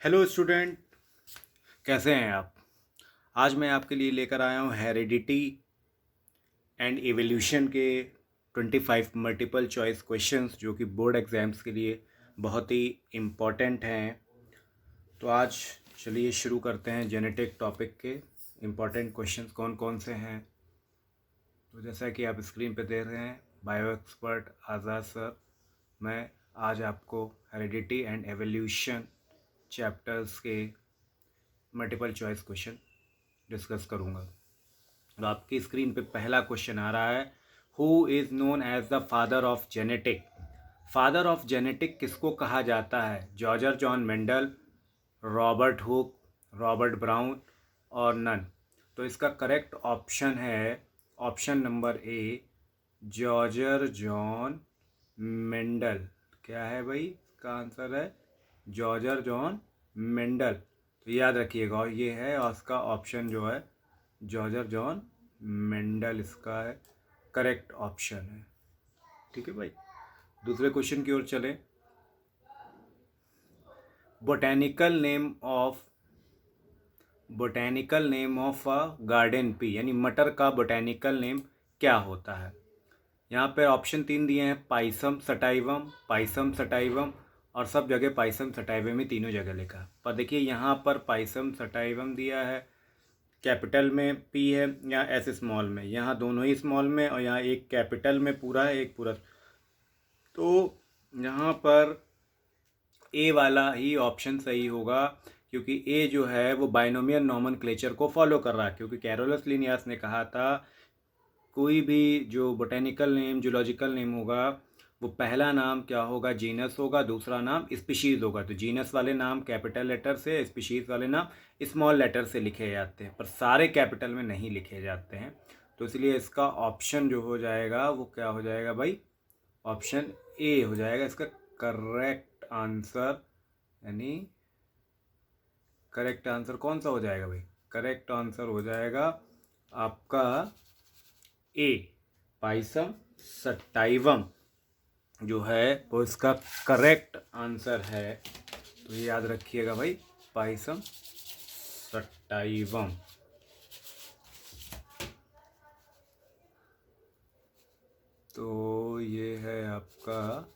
Hello student, कैसे हैं आप। आज मैं आपके लिए लेकर आया हूँ हेरिडिटी एंड एवोल्यूशन के 25 मल्टीपल चॉइस क्वेश्चंस जो कि बोर्ड एग्ज़ाम्स के लिए बहुत ही इम्पॉर्टेंट हैं। तो आज चलिए शुरू करते हैं जेनेटिक टॉपिक के इम्पॉर्टेंट क्वेश्चंस कौन कौन से हैं। तो जैसा कि आप स्क्रीन पे देख रहे हैं, बायो एक्सपर्ट आज़ाद सर, मैं आज आपको हेरिडिटी एंड एवोल्यूशन चैप्टर्स के मल्टीपल चॉइस क्वेश्चन डिस्कस करूँगा। तो आपकी स्क्रीन पे पहला क्वेश्चन आ रहा है, who is known as the father of genetic. Father of genetic किसको कहा जाता है? George John Mendel, Robert Hooke, Robert Brown और नन। तो इसका करेक्ट ऑप्शन है option number A, George John Mendel. क्या है भाई? इसका आंसर है जॉर्ज जॉन मेंडल। तो याद रखिएगा, और ये है और इसका ऑप्शन जो है जॉर्ज जॉन मेंडल इसका है करेक्ट ऑप्शन है। ठीक है भाई, दूसरे क्वेश्चन की ओर चलें। Botanical name of a garden pea, यानी मटर का बोटेनिकल नेम क्या होता है? यहाँ पे ऑप्शन 3 दिए हैं, पाइसम सटाइवम और सब जगह पाइसम सटाइवम ही तीनों जगह लिखा है। पर देखिए यहाँ पर पाइसम सटाइवम दिया है, कैपिटल में पी है या एस स्मॉल में, यहाँ दोनों ही स्मॉल में और यहाँ एक कैपिटल में पूरा है एक पूरा। तो यहाँ पर ए वाला ही ऑप्शन सही होगा, क्योंकि ए जो है वो बाइनोमियल नॉमेनक्लेचर को फॉलो कर रहा है। क्योंकि कैरोलस लिनियस ने कहा था कोई भी जो बोटेनिकल नेम जूलॉजिकल नेम होगा वो पहला नाम क्या होगा? जीनस होगा, दूसरा नाम स्पीशीज़ होगा। तो जीनस वाले नाम कैपिटल लेटर से, स्पीशीज़ वाले नाम स्मॉल लेटर से लिखे जाते हैं, पर सारे कैपिटल में नहीं लिखे जाते हैं। तो इसलिए इसका ऑप्शन जो हो जाएगा वो क्या हो जाएगा भाई? ऑप्शन ए हो जाएगा इसका करेक्ट आंसर। यानी करेक्ट आंसर कौन सा हो जाएगा भाई? करेक्ट आंसर हो जाएगा आपका ए, पाइसम सटाइवम जो है वो इसका करेक्ट आंसर है। तो ये याद रखिएगा भाई, पाइसम सटाइवम। तो ये है आपका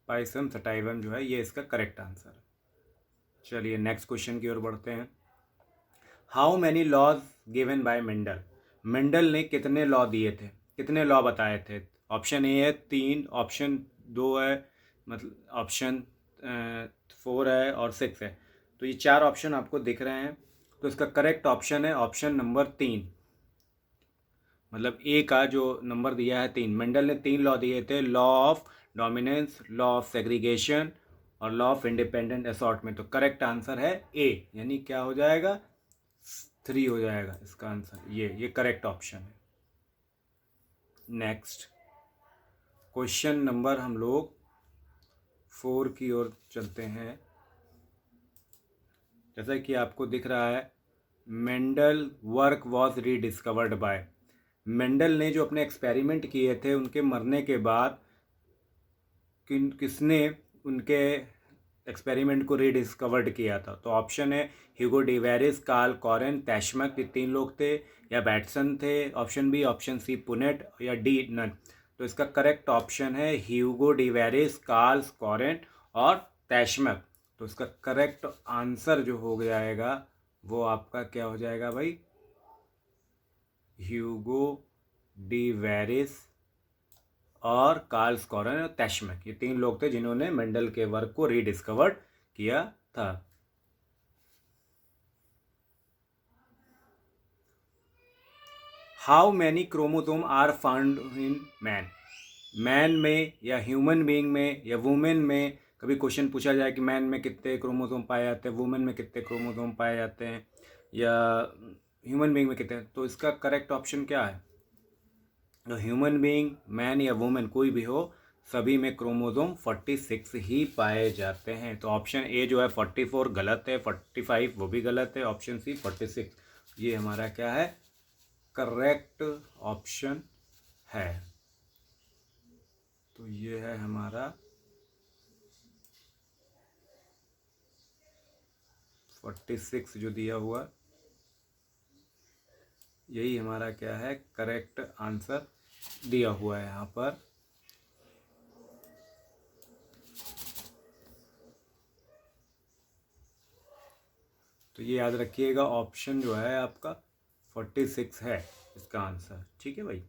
पाइसम सटाइवम जो है ये इसका करेक्ट आंसर है। चलिए नेक्स्ट क्वेश्चन की ओर बढ़ते हैं। How many laws given by Mendel. Mendel ने कितने लॉ दिए थे, कितने लॉ बताए थे? ऑप्शन ए है 3, ऑप्शन 2 है, मतलब ऑप्शन 4 है और 6 है। तो ये 4 ऑप्शन आपको दिख रहे हैं। तो इसका करेक्ट ऑप्शन है ऑप्शन नंबर 3, मतलब ए का जो नंबर दिया है 3। मेंडल ने 3 लॉ दिए थे, law of dominance, law of segregation और लॉ ऑफ इंडिपेंडेंट असॉर्टमेंट। तो करेक्ट आंसर है ए, यानी क्या हो जाएगा? 3 हो जाएगा इसका आंसर। ये करेक्ट ऑप्शन है। नेक्स्ट क्वेश्चन नंबर हम लोग 4 की ओर चलते हैं। जैसा कि आपको दिख रहा है, Mendel work was rediscovered by. Mendel ने जो अपने एक्सपेरिमेंट किए थे उनके मरने के बाद किसने उनके एक्सपेरिमेंट को रीडिस्कवर्ड किया था? तो ऑप्शन है ह्यूगो डिवेरिस, कार्ल कॉरेन, टैशमक, ये 3 लोग थे, या बैटसन थे, option B, option C Punnett, या डी नन। तो इसका करेक्ट ऑप्शन है ह्यूगो डिवेरिस, कार्ल कॉरेन और टैशमक। तो इसका करेक्ट आंसर जो हो जाएगा वो आपका क्या हो जाएगा भाई? ह्यूगो डिवेरिस और कार्ल कॉरेन और टैशमक, ये 3 लोग थे जिन्होंने मेंडल के वर्क को रीडिस्कवर्ड किया था। How many chromosome are found in man. Man में या ह्यूमन बीइंग में या वुमेन में, कभी क्वेश्चन पूछा जाए कि मैन में कितने क्रोमोसोम पाए जाते हैं, वुमेन में कितने क्रोमोसोम पाए जाते हैं, या ह्यूमन बीइंग में कितने, तो इसका करेक्ट ऑप्शन क्या है? तो ह्यूमन बीइंग, मैन या वुमेन कोई भी हो, सभी में क्रोमोसोम 46 ही पाए जाते हैं। तो ऑप्शन ए जो है 44 गलत है, 45 वो भी गलत है, ऑप्शन सी 46 ये हमारा क्या है, करेक्ट ऑप्शन है। तो ये है हमारा 46 जो दिया हुआ, यही हमारा क्या है, करेक्ट आंसर दिया हुआ है यहाँ पर। तो ये याद रखिएगा, ऑप्शन जो है आपका 46 है इसका आंसर। ठीक है भाई।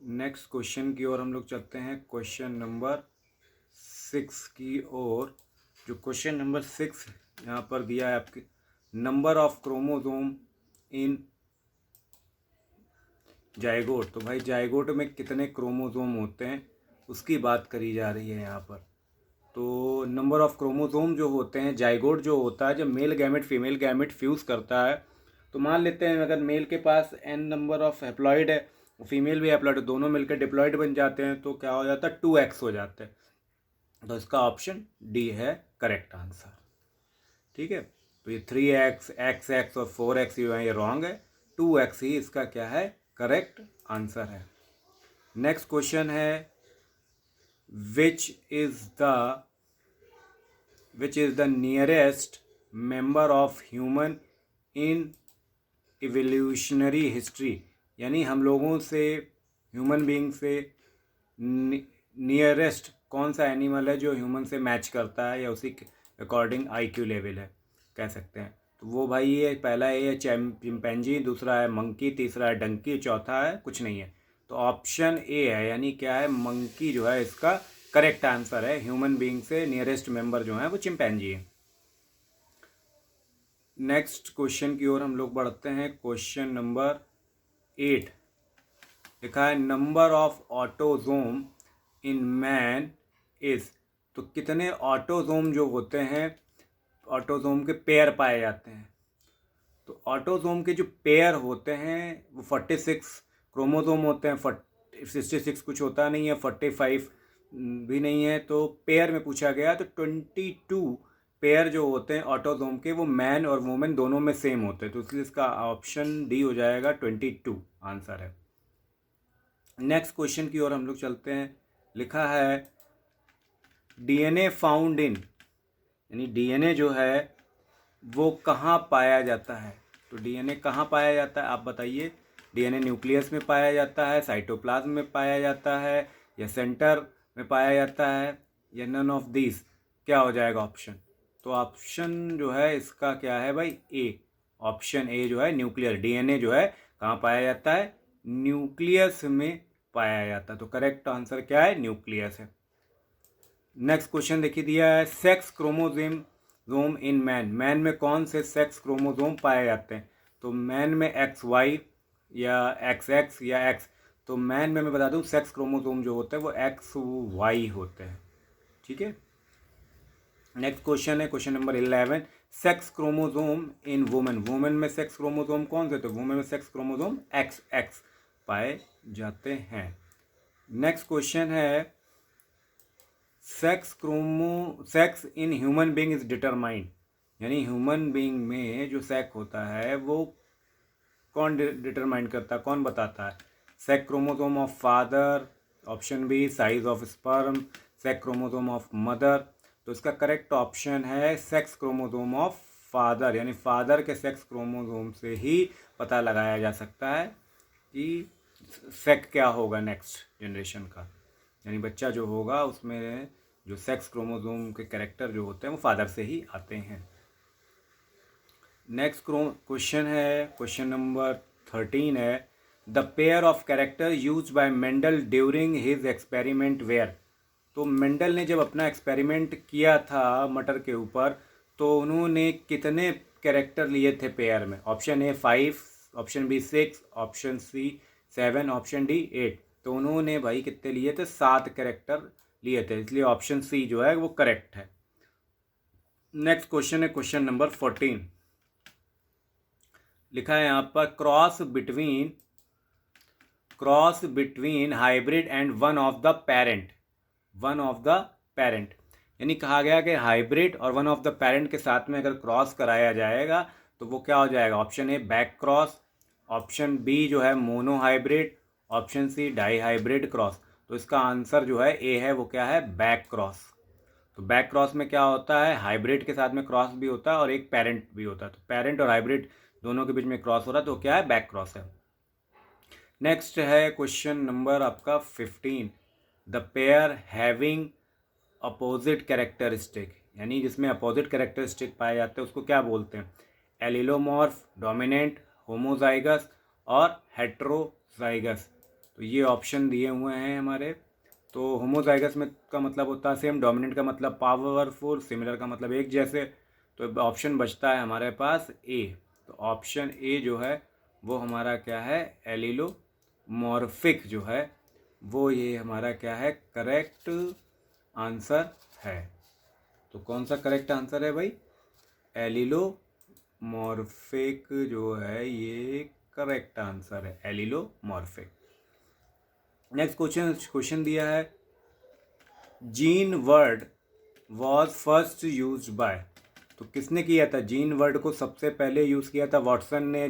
नेक्स्ट क्वेश्चन की ओर हम लोग चलते हैं, क्वेश्चन नंबर 6 की ओर। जो क्वेश्चन नंबर 6 यहाँ पर दिया है आपके, number of chromosome in zygote. तो भाई जाइगोट में कितने क्रोमोसोम होते हैं उसकी बात करी जा रही है यहाँ पर। तो नंबर ऑफ क्रोमोसोम जो होते हैं, जाइगोट जो होता है, जब male gamete female gamete fuse करता है, तो मान लेते हैं अगर मेल के पास n नंबर ऑफ हैप्लॉइड है, फीमेल भी हैप्लॉइड है, दोनों मिलकर डिप्लॉइड बन जाते हैं, तो क्या हो जाता है, 2x हो जाते हैं। तो इसका ऑप्शन डी है करेक्ट आंसर। ठीक है। तो ये 3x, xx और 4x जो है ये रॉन्ग है, 2x ही इसका क्या है, करेक्ट आंसर है। नेक्स्ट क्वेश्चन है, which is the nearest member of human in evolutionary history। यानी हम लोगों से, ह्यूमन बीइंग से नियरेस्ट कौन सा एनिमल है जो ह्यूमन से मैच करता है या उसी के अकॉर्डिंग IQ लेवल है, कह सकते हैं। तो वो भाई ये पहला है चिंपैंजी, दूसरा है मंकी, तीसरा है डंकी, चौथा है कुछ नहीं है। तो ऑप्शन ए है, यानी क्या है, मंकी जो है इसका करेक्ट आंसर है। ह्यूमन बीइंग से नियरेस्ट मेंबर जो है वो चिंपैंजी है। नेक्स्ट क्वेश्चन की ओर हम लोग बढ़ते हैं, क्वेश्चन नंबर 8 लिखा है, number of autosome in man is. तो कितने ऑटोजोम जो होते हैं, ऑटोजोम के पेयर पाए जाते हैं। तो ऑटोजोम के जो पेयर होते हैं वो 46 क्रोमोजोम होते हैं, 66 कुछ होता नहीं है, 45 भी नहीं है। तो पेयर में पूछा गया, तो 22 पेयर जो होते हैं ऑटोजोम के, वो मैन और वुमेन दोनों में सेम होते हैं। तो इसलिए इसका ऑप्शन डी हो जाएगा, 22 आंसर है। नेक्स्ट क्वेश्चन की ओर हम लोग चलते हैं, लिखा है DNA फाउंड इन, यानी DNA जो है वो कहाँ पाया जाता है। तो DNA कहाँ पाया जाता है आप बताइए। DNA न्यूक्लियस में पाया जाता है, साइटोप्लाज्म में पाया जाता है, या सेंटर में पाया जाता है, या नन ऑफ दिस, क्या हो जाएगा ऑप्शन। तो ऑप्शन जो है इसका क्या है भाई, ए। ऑप्शन ए जो है न्यूक्लियर, DNA जो है कहाँ पाया जाता है, न्यूक्लियस में पाया जाता है। तो करेक्ट आंसर क्या है, न्यूक्लियस है। नेक्स्ट क्वेश्चन देखिए दिया है, सेक्स क्रोमोसोम इन मैन। मैन में कौन से सेक्स क्रोमोसोम पाए जाते हैं। तो मैन में XY या XX या X। तो मैन में मैं बता दूं, सेक्स क्रोमोसोम जो होते हैं वो XY होते हैं। ठीक है। नेक्स्ट क्वेश्चन है क्वेश्चन नंबर 11, सेक्स क्रोमोसोम इन वुमेन। वुमेन में सेक्स क्रोमोसोम कौन से, तो वुमेन में सेक्स क्रोमोसोम XX पाए जाते हैं। नेक्स्ट क्वेश्चन है, sex in human being is determined. यानी ह्यूमन बीइंग में जो सेक्स होता है वो कौन डिटरमाइन करता है, कौन बताता है। Sex chromosome of father, option B size of sperm, sex chromosome of mother. तो इसका करेक्ट ऑप्शन है सेक्स क्रोमोसोम ऑफ फादर, यानी फादर के सेक्स क्रोमोसोम से ही पता लगाया जा सकता है कि सेक्स क्या होगा नेक्स्ट जनरेशन का। यानी बच्चा जो होगा उसमें जो सेक्स क्रोमोसोम के कैरेक्टर जो होते हैं वो फादर से ही आते हैं। नेक्स्ट क्वेश्चन है क्वेश्चन नंबर 13 है, the pair of character use by Mendel during his experiment were. तो मेंडल ने जब अपना एक्सपेरिमेंट किया था मटर के ऊपर, तो उन्होंने कितने कैरेक्टर लिए थे पेयर में। Option A 5, option B 6, option C 7, option D 8। तो उन्होंने भाई कितने लिए थे, 7 कैरेक्टर लिए थे, इसलिए ऑप्शन सी जो है वो करेक्ट है। नेक्स्ट क्वेश्चन है क्वेश्चन नंबर 14, लिखा है यहाँ पर, cross between hybrid and one of the parent, one of the parent, यानी कहा गया कि हाइब्रिड और वन ऑफ द पेरेंट के साथ में अगर क्रॉस कराया जाएगा तो वो क्या हो जाएगा, option A backcross, option B जो है monohybrid, option C dihybrid cross. तो इसका आंसर जो है ए है, वो क्या है, बैक क्रॉस। तो बैक क्रॉस में क्या होता है, हाइब्रिड के साथ में क्रॉस भी होता है और एक पेरेंट भी होता है, तो पेरेंट और हाइब्रिड दोनों के बीच में क्रॉस हो रहा है, तो क्या है, बैक क्रॉस है। नेक्स्ट है क्वेश्चन नंबर आपका 15, the pair having opposite characteristic, यानी जिसमें अपोजिट कैरेक्टरिस्टिक पाए जाते हैं उसको क्या बोलते हैं, एलिलोमॉर्फ, डोमिनेंट, होमोजाइगस और हेट्रोजाइगस। तो ये ऑप्शन दिए हुए हैं हमारे। तो होमोजाइगस में का मतलब होता है सेम, डोमिनेंट का मतलब पावरफुल, सिमिलर का मतलब एक जैसे। तो ऑप्शन बचता है हमारे पास ए। तो ऑप्शन ए जो है वो हमारा क्या है, एलिलोमॉर्फिक जो है वो ये हमारा क्या है, करेक्ट आंसर है। तो कौन सा करेक्ट आंसर है भाई, एलिलोमॉर्फिक जो है ये करेक्ट आंसर है, एलिलोमॉर्फिक। नेक्स्ट क्वेश्चन दिया है, gene word was first use by, तो किसने किया था जीन वर्ड को सबसे पहले यूज़ किया था, वॉटसन ने,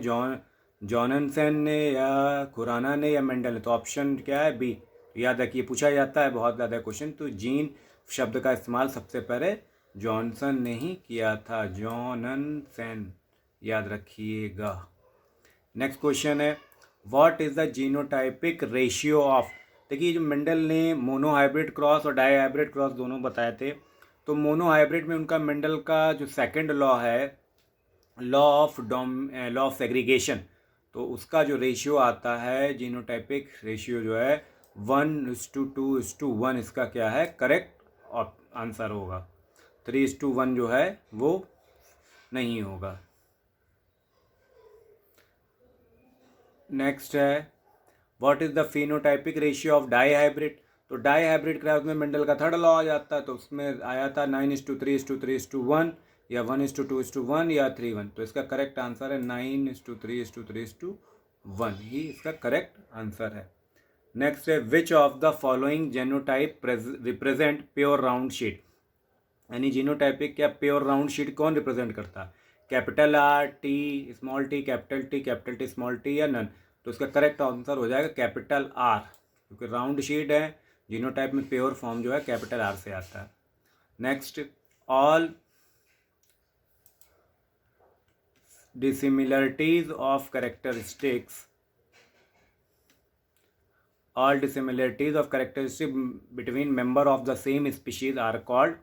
जॉनसन ने, या खुराना ने, या मेंडल ने। तो ऑप्शन क्या है, बी। याद रखिए पूछा जाता है बहुत ज़्यादा क्वेश्चन। तो जीन शब्द का इस्तेमाल सबसे पहले जॉनसन ने ही किया था, जॉनसन, याद रखिएगा। नेक्स्ट क्वेश्चन है, what is the genotypic ratio of, देखिए जो मेंडल ने मोनो हाइब्रिड क्रॉस और डाई हाइब्रिड क्रॉस दोनों बताए थे। तो मोनो हाइब्रिड में उनका मेंडल का जो सेकंड लॉ है, लॉ ऑफ सेग्रीगेशन, तो उसका जो रेशियो आता है जीनोटाइपिक रेशियो जो है 1:2:1, इसका क्या है, करेक्ट आंसर होगा। 3:1 जो है वो नहीं होगा। नेक्स्ट है, what is the phenotypic ratio of dihybrid, तो डाई हाइब्रिड क्रॉस में मेंडल का थर्ड लॉ आ जाता है, तो उसमें आया था 9:3:3:1, या 1:2:1, या 3:1। तो इसका करेक्ट आंसर है 9:3:3:1 ही इसका करेक्ट आंसर है। नेक्स्ट है, which of the following genotype represent pure round sheet, यानी जीनोटाइपिक क्या प्योर राउंड शीट कौन रिप्रेजेंट करता है, capital R, T small T, capital T small T, या नन। तो इसका करेक्ट आंसर हो जाएगा कैपिटल आर, क्योंकि राउंड शीट है, जीनोटाइप में प्योर फॉर्म जो है कैपिटल आर से आता है। Next, all dissimilarities of characteristics, all dissimilarities of characteristic between member of the same species are called,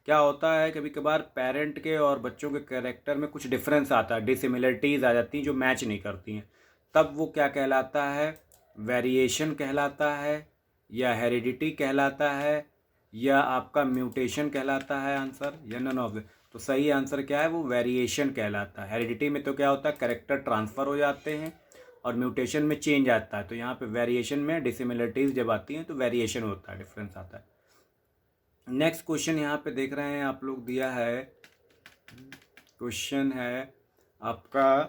क्या होता है कभी कभार पेरेंट के और बच्चों के कैरेक्टर में कुछ डिफरेंस आता है, डिसिमिलरिटीज़ आ जाती हैं जो मैच नहीं करती हैं, तब वो क्या कहलाता है, वेरिएशन कहलाता है, या हेरिडिटी कहलाता है, या आपका म्यूटेशन कहलाता है आंसर, या नन ऑफ द। तो सही आंसर क्या है, वो वेरिएशन कहलाता है। हेरिडिटी में तो क्या होता है, कैरेक्टर ट्रांसफ़र हो जाते हैं, और म्यूटेशन में चेंज आता है। तो यहाँ पे वेरिएशन में डिसिमिलरिटीज़ जब आती हैं तो वेरिएशन होता है, डिफरेंस आता है। नेक्स्ट क्वेश्चन यहाँ पे देख रहे हैं आप लोग, दिया है क्वेश्चन है आपका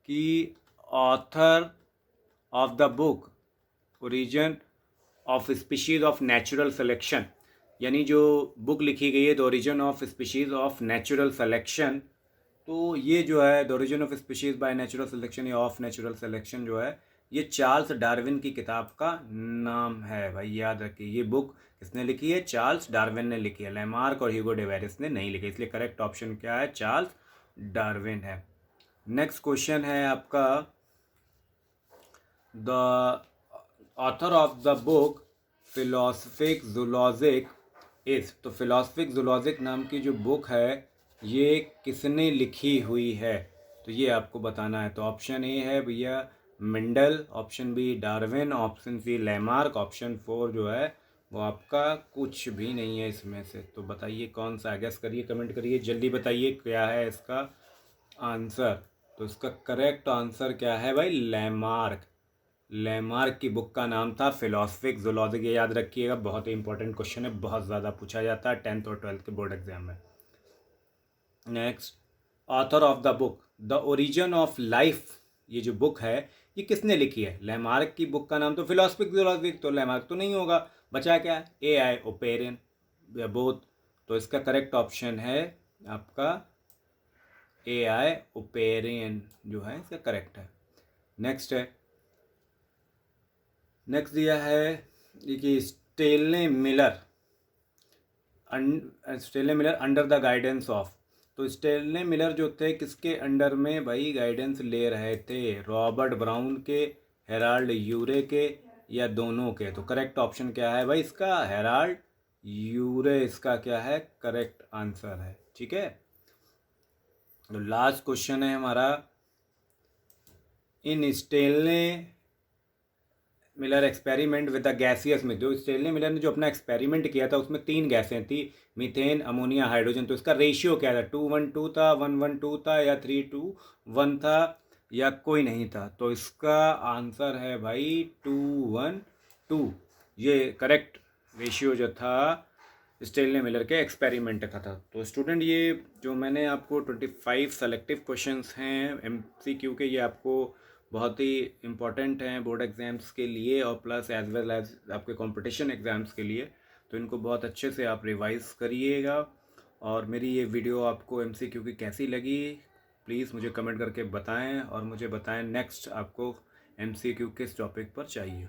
कि author of the book origin of species of natural selection, यानी जो बुक लिखी गई है the origin of species of natural selection, तो ये जो है the origin of species by natural selection या ऑफ नेचुरल सिलेक्शन जो है, ये चार्ल्स डार्विन की किताब का नाम है भाई, याद रखिए। ये बुक किसने लिखी है, चार्ल्स डार्विन ने लिखी है, लैमार्क और ह्यूगो डे वेरिस ने नहीं लिखी, इसलिए करेक्ट ऑप्शन क्या है, चार्ल्स डार्विन है। नेक्स्ट क्वेश्चन है आपका, the author of the book Philosophie Zoologique is, तो फिलोसफिक जूलॉजिक नाम की जो बुक है ये किसने लिखी हुई है, तो ये आपको बताना है। तो ऑप्शन ए है भैया Mendel, option B Darwin, option C Lamarck, option 4 जो है वो आपका कुछ भी नहीं है इसमें से। तो बताइए कौन सा, गेस करिए, कमेंट करिए, जल्दी बताइए क्या है इसका आंसर। तो इसका करेक्ट आंसर क्या है भाई, लैमार्क। लैमार्क की बुक का नाम था फिलोसफिक जूलॉजिक, ये याद रखिएगा, बहुत ही इंपॉर्टेंट क्वेश्चन है, बहुत ज़्यादा पूछा जाता है 10th और 12th के बोर्ड एग्जाम में। Next, author of the book the origin of life, ये जो बुक है ये किसने लिखी है? लैमार्क की बुक का नाम तो फिलोसफिक जोलॉजी, तो लैमार्क तो नहीं होगा। बचा क्या? ए आई ओपेरियन या बोथ। तो इसका करेक्ट ऑप्शन है आपका ए आई ओपेरियन जो है इसका करेक्ट है। नेक्स्ट है, नेक्स्ट दिया है कि Stanley Miller under the guidance of. तो स्टेनले मिलर जो थे किसके अंडर में भाई गाइडेंस ले रहे थे? रॉबर्ट ब्राउन के, हेराल्ड यूरे के, या दोनों के? तो करेक्ट ऑप्शन क्या है भाई इसका? हेराल्ड यूरे इसका क्या है? करेक्ट आंसर है। ठीक है, तो लास्ट क्वेश्चन है हमारा, in Stanley Miller experiment with the gaseous में, जो स्टेनले मिलर ने जो अपना एक्सपेरिमेंट किया था उसमें 3 गैसें थी, मीथेन, अमोनिया, हाइड्रोजन। तो इसका रेशियो क्या था? 2:1:2 था, 1:1:2 था, या 3:2:1 था, या कोई नहीं था? तो इसका आंसर है भाई 2:1:2। ये करेक्ट रेशियो जो था स्टेनले मिलर के एक्सपेरिमेंट का था। तो स्टूडेंट ये जो मैंने आपको 25 सेलेक्टिव क्वेश्चंस हैं MCQ के, ये आपको बहुत ही इम्पॉर्टेंट हैं बोर्ड एग्ज़ाम्स के लिए और प्लस एज वेल एज आपके कंपटीशन एग्ज़ाम्स के लिए। तो इनको बहुत अच्छे से आप रिवाइज़ करिएगा। और मेरी ये वीडियो आपको MCQ की कैसी लगी प्लीज़ मुझे कमेंट करके बताएं, और मुझे बताएं नेक्स्ट आपको MCQ किस टॉपिक पर चाहिए।